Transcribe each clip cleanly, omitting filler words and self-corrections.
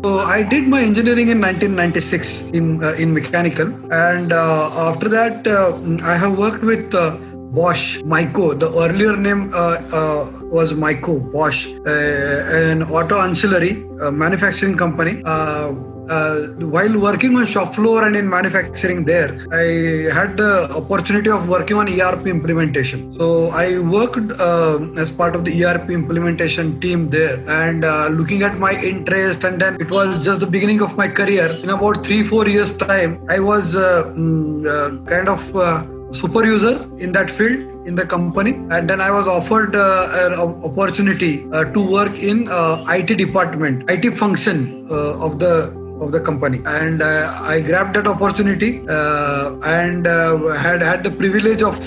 So I did my engineering in 1996 in mechanical, and after that I have worked with Bosch, Myco. The earlier name was Myco, Bosch, an auto ancillary manufacturing company. While working on shop floor and in manufacturing there, I had the opportunity of working on ERP implementation. So I worked as part of the ERP implementation team there, and looking at my interest, and then it was just the beginning of my career. In about 3-4 years time, I was kind of super user in that field in the company, and then I was offered an opportunity to work in IT department, IT function of the company, and I grabbed that opportunity and had the privilege of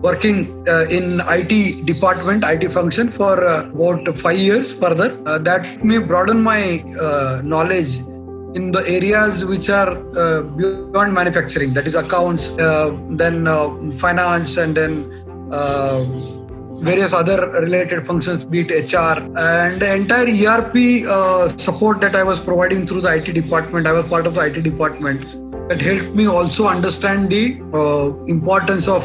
working in IT department, IT function for about 5 years further. That may broaden my knowledge in the areas which are beyond manufacturing, that is accounts, then finance, and then various other related functions, be it HR, and the entire ERP support that I was providing through the IT department. I was part of the IT department. That helped me also understand the importance of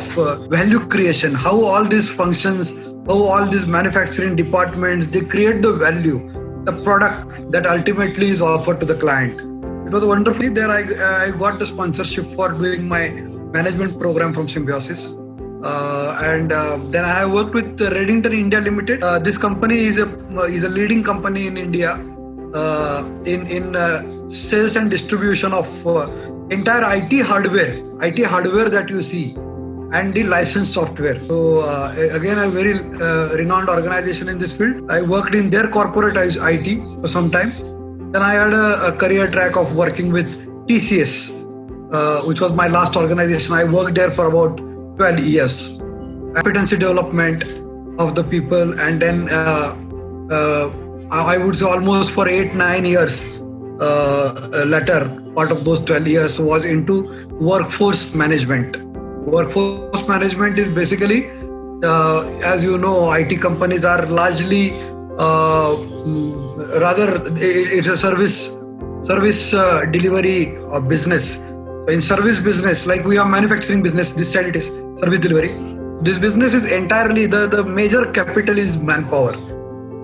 value creation, how all these functions, how all these manufacturing departments, they create the value, the product that ultimately is offered to the client. It was wonderfully there. I got the sponsorship for doing my management program from Symbiosis. And then I worked with Redington India Limited. This company is a leading company in India in sales and distribution of entire IT hardware that you see, and the licensed software. So again, a very renowned organization in this field. I worked in their corporate IT for some time. Then I had a career track of working with TCS, which was my last organization. I worked there for about 12 years. Competency development of the people, and then I would say almost for 8-9 years later, part of those 12 years was into workforce management. Workforce management is basically, as you know, IT companies are largely it's a service delivery business. In service business, like we have manufacturing business, this side it is service delivery. This business is entirely, the major capital is manpower.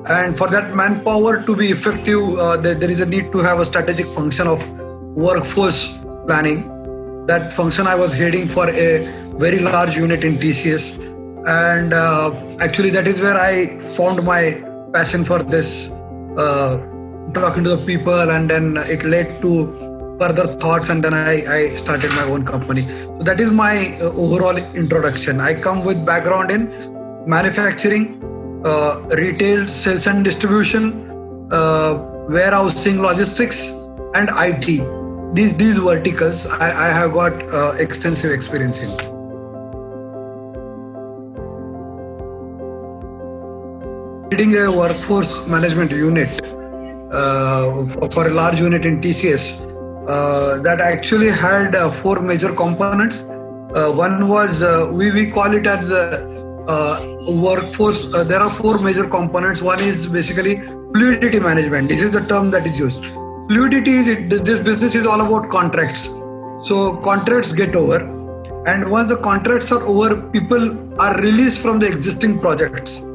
And for that manpower to be effective, there is a need to have a strategic function of workforce planning. That function I was heading for a very large unit in TCS. And actually that is where I found my passion for this, talking to the people, and then it led to further thoughts, and then I started my own company. So that is my overall introduction. I come with background in manufacturing, retail, sales and distribution, warehousing, logistics, and IT. These verticals I have got extensive experience in. Leading a workforce management unit for a large unit in TCS, that actually had 4 major components. One was, we call it as workforce. There are 4 major components. One is basically fluidity management. This is the term that is used. Fluidity is, this business is all about contracts. So contracts get over, and once the contracts are over, people are released from the existing projects,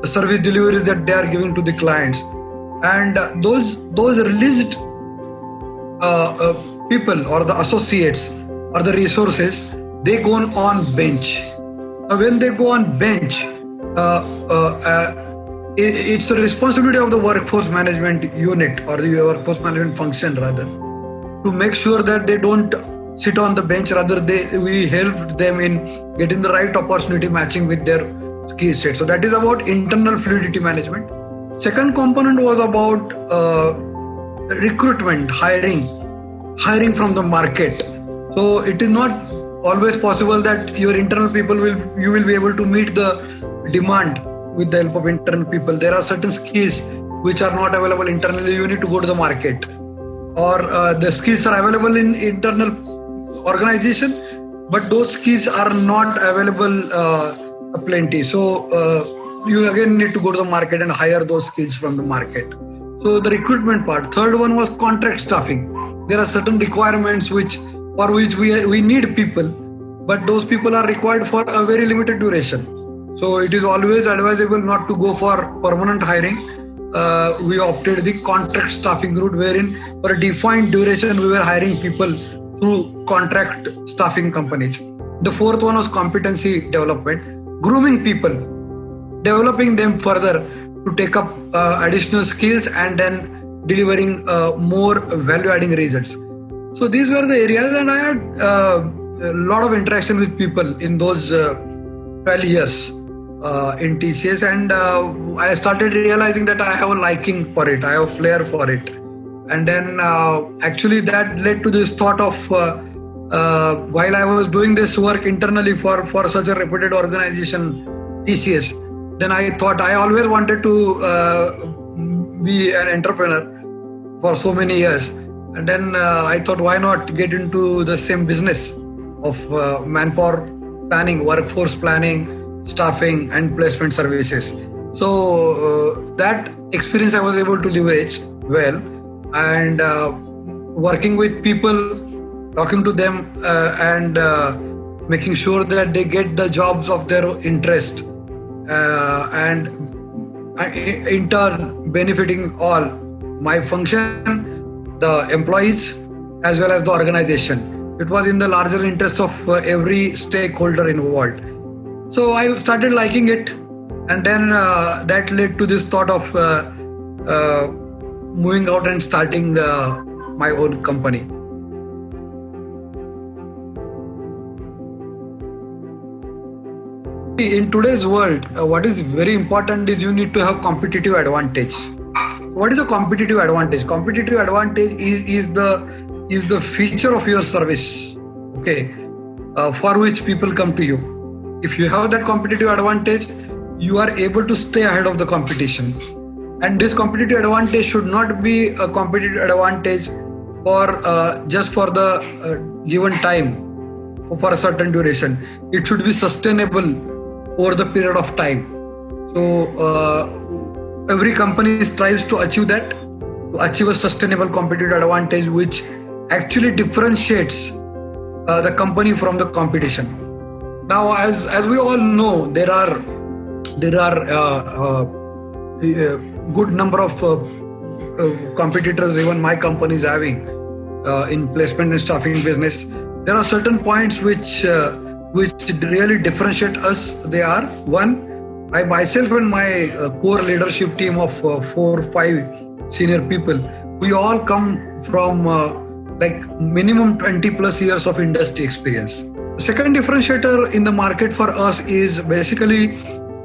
the service deliveries that they are giving to the clients, and those released people or the associates or the resources, they go on bench. Now when they go on bench, it's the responsibility of the workforce management unit or the workforce management function rather, to make sure that they don't sit on the bench. Rather, we helped them in getting the right opportunity matching with their skill set. So that is about internal fluidity management. Second component was about recruitment, hiring from the market. So it is not always possible that your internal people you will be able to meet the demand with the help of internal people. There are certain skills which are not available internally. You need to go to the market, or the skills are available in internal organization, but those skills are not available plenty. So you again need to go to the market and hire those skills from the market. So the recruitment part. Third one was contract staffing. There are certain requirements for which we need people, but those people are required for a very limited duration. So it is always advisable not to go for permanent hiring. We opted the contract staffing route, wherein for a defined duration we were hiring people through contract staffing companies. The fourth one was competency development, grooming people, developing them further to take up additional skills and then delivering more value-adding results. So these were the areas, and I had a lot of interaction with people in those 12 years in TCS, and I started realizing that I have a liking for it, I have a flair for it. And then actually that led to this thought of while I was doing this work internally for such a reputed organization, TCS, then I thought I always wanted to be an entrepreneur for so many years. And then I thought, why not get into the same business of manpower planning, workforce planning, staffing and placement services. So that experience I was able to leverage well, and working with people, talking to them and making sure that they get the jobs of their interest, and in turn benefiting all, my function, the employees as well as the organization. It was in the larger interest of every stakeholder involved. So I started liking it, and then that led to this thought of moving out and starting my own company. In today's world, what is very important is you need to have competitive advantage. What is a competitive advantage? Competitive advantage is the feature of your service, okay, for which people come to you. If you have that competitive advantage, you are able to stay ahead of the competition. And this competitive advantage should not be a competitive advantage for just for the given time, for a certain duration. It should be sustainable over the period of time. So every company strives to achieve that, to achieve a sustainable competitive advantage which actually differentiates the company from the competition. Now, as we all know, there are a good number of competitors even my company is having in placement and staffing business. There are certain points which really differentiate us. They are: one, I myself and my core leadership team of 4 or 5 senior people, we all come from like minimum 20 plus years of industry experience. The second differentiator in the market for us is basically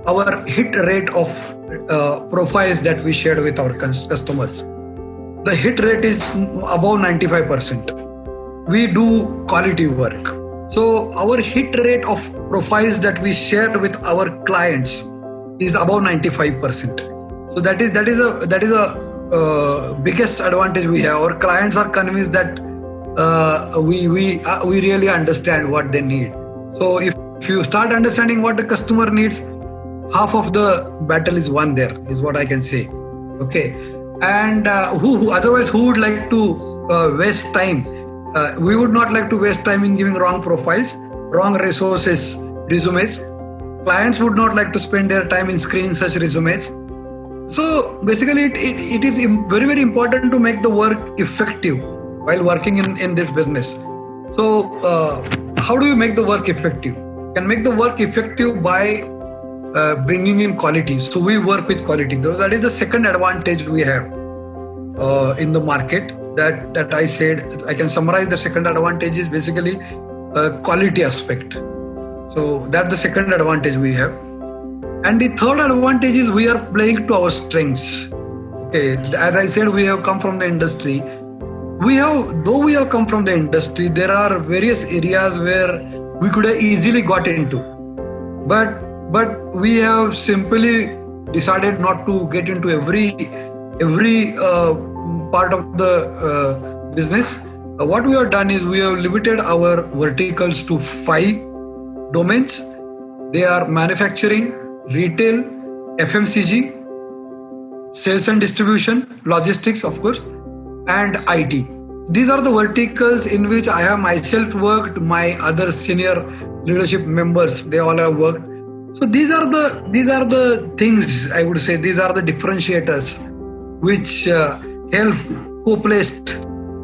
our hit rate of profiles that we shared with our customers. The hit rate is above 95%. We do quality work. So our hit rate of profiles that we share with our clients is above 95%. So that is a biggest advantage we have. Our clients are convinced that we really understand what they need. So if you start understanding what the customer needs, half of the battle is won there, is what I can say. Okay. And who would like to waste time? We would not like to waste time in giving wrong profiles, wrong resources, resumes. Clients would not like to spend their time in screening such resumes. So basically it is very, very important to make the work effective while working in this business. So how do you make the work effective? You can make the work effective by bringing in quality. So we work with quality. So that is the second advantage we have in the market. That I said, I can summarize the second advantage is basically quality aspect. So that's the second advantage we have. And the third advantage is we are playing to our strengths. Okay, as I said, we have come from the industry. Though we have come from the industry, there are various areas where we could have easily got into. But we have simply decided not to get into every part of the business. What we have done is we have limited our verticals to 5 domains. They are manufacturing, retail, FMCG, sales and distribution, logistics, of course, and IT. These are the verticals in which I have myself worked. My other senior leadership members, they all have worked. So these are the things, I would say. These are the differentiators which help Coplaced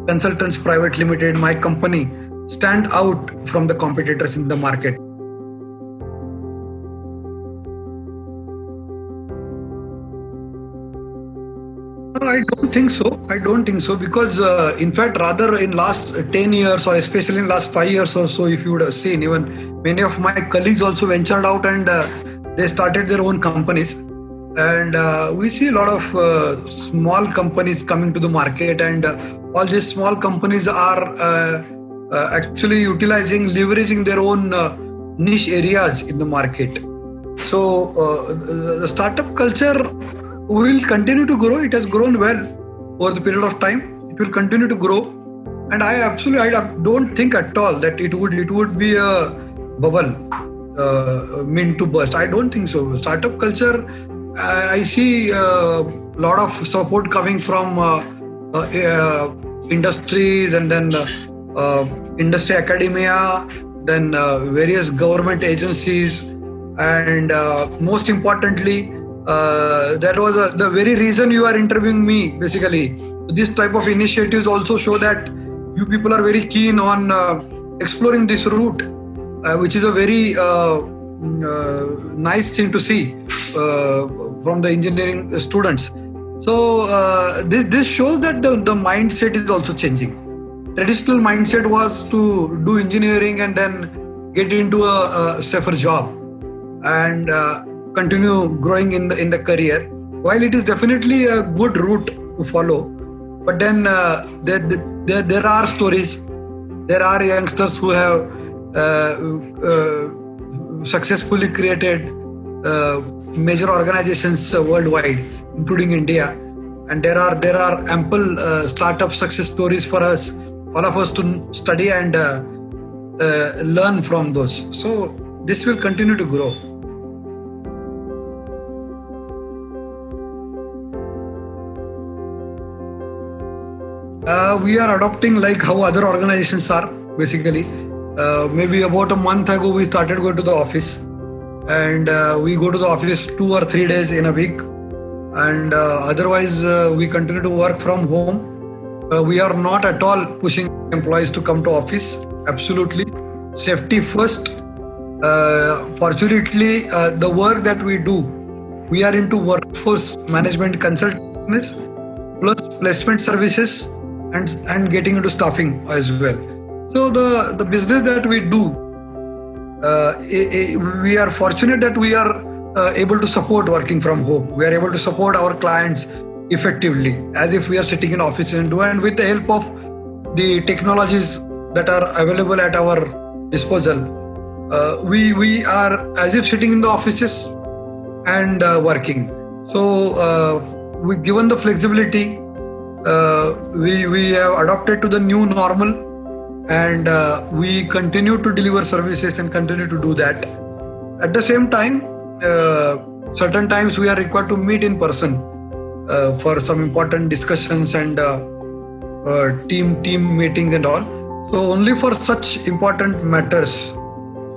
Consultants Pvt Limited, my company, stand out from the competitors in the market. I don't think so because in fact, rather in last 10 years or especially in last 5 years or so, if you would have seen, even many of my colleagues also ventured out and they started their own companies. And we see a lot of small companies coming to the market, and all these small companies are actually leveraging their own niche areas in the market. So the startup culture will continue to grow. It has grown well over the period of time. It will continue to grow, and I don't think at all that it would be a bubble meant to burst. I don't think so. Startup culture, I see a lot of support coming from industries, and then industry academia, then various government agencies, and most importantly, that was the very reason you are interviewing me. Basically, this type of initiatives also show that you people are very keen on exploring this route, which is a very nice thing to see from the engineering students. So this shows that the mindset is also changing. Traditional mindset was to do engineering and then get into a safer job and continue growing in the career. While it is definitely a good route to follow, but then there are stories. There are youngsters who have successfully created major organizations worldwide, including India, and there are ample startup success stories for us, all of us, to study and learn from those. So this will continue to grow. We are adopting like how other organizations are, basically. Maybe about a month ago, we started going to the office, and we go to the office 2 or 3 days in a week, and otherwise we continue to work from home. We are not at all pushing employees to come to office. Absolutely, safety first. Fortunately, the work that we do, we are into workforce management consultants plus placement services and getting into staffing as well. So the business that we do, we are fortunate that we are able to support working from home. We are able to support our clients effectively as if we are sitting in offices and with the help of the technologies that are available at our disposal. We are as if sitting in the offices and working. So we given the flexibility, we have adopted to the new normal, and we continue to deliver services and continue to do that. At the same time, certain times we are required to meet in person for some important discussions and team meetings and all. So only for such important matters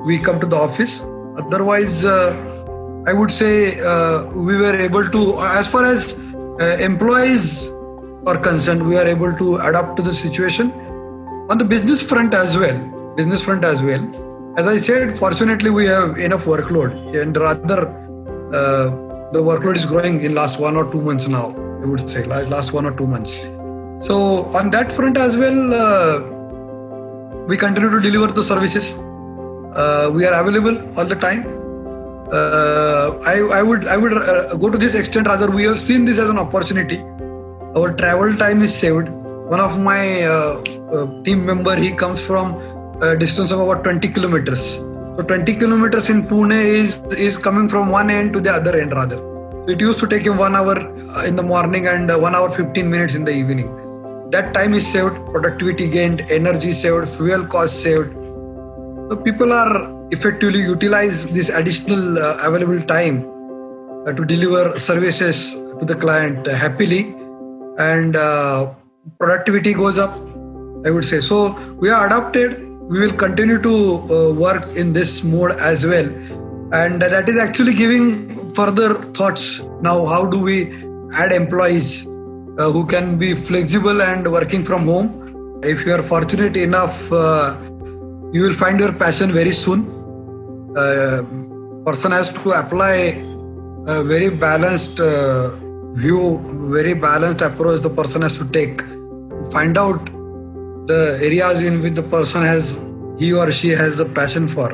we come to the office. Otherwise, I would say we were able to, as far as employees are concerned, we are able to adapt to the situation. On the business front as well. As I said, fortunately, we have enough workload, and rather the workload is growing in last 1 or 2 months now. I would say last 1 or 2 months. So on that front as well, we continue to deliver the services. We are available all the time. I would go to this extent. Rather, we have seen this as an opportunity. Our travel time is saved. One of my team member, he comes from a distance of about 20 kilometers. So 20 kilometers in Pune is coming from one end to the other end rather. So it used to take him 1 hour in the morning and 1 hour 15 minutes in the evening. That time is saved, productivity gained, energy saved, fuel cost saved. So people are effectively utilize this additional available time to deliver services to the client happily, and productivity goes up, I would say. So we are adapted. We will continue to work in this mode as well, and that is actually giving further thoughts. Now, how do we add employees who can be flexible and working from home? If you are fortunate enough, you will find your passion very soon. Person has to apply a very balanced view, very balanced approach the person has to take. Find out the areas in which the person he or she has the passion for.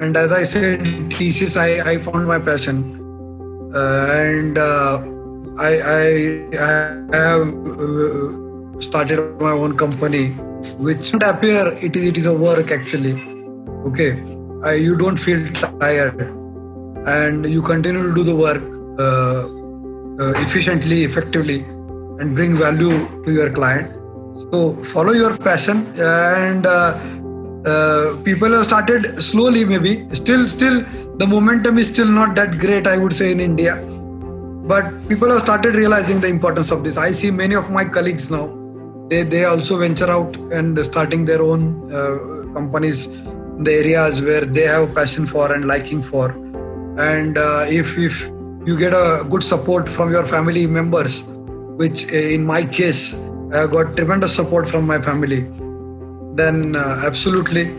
And as I said, thesis, I found my passion. And I have started my own company, which doesn't appear it is a work actually. Okay, you don't feel tired, and you continue to do the work efficiently, effectively, and bring value to your client. So follow your passion, and people have started slowly. Maybe still the momentum is still not that great, I would say, in India. But people have started realizing the importance of this. I see many of my colleagues now. They also venture out and starting their own companies in the areas where they have passion for and liking for. And if you get a good support from your family members, which in my case, I got tremendous support from my family, then absolutely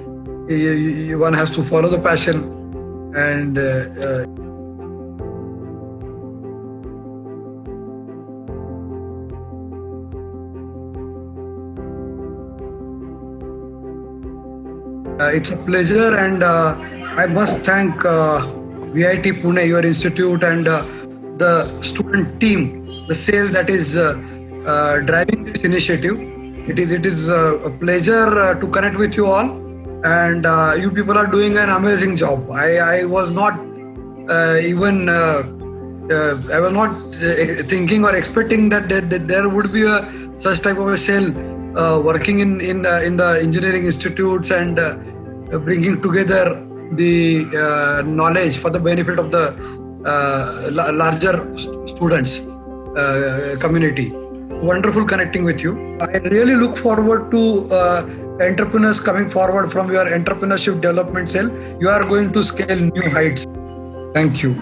one has to follow the passion and it's a pleasure, and I must thank VIT Pune, your institute, and the student team, the sales that is driving this initiative. It is a pleasure to connect with you all, and you people are doing an amazing job. I was not even I was not thinking or expecting that there would be such type of a cell working in the engineering institutes and bringing together the knowledge for the benefit of the larger students community. Wonderful connecting with you. I really look forward to entrepreneurs coming forward from your entrepreneurship development cell. You are going to scale new heights. Thank you.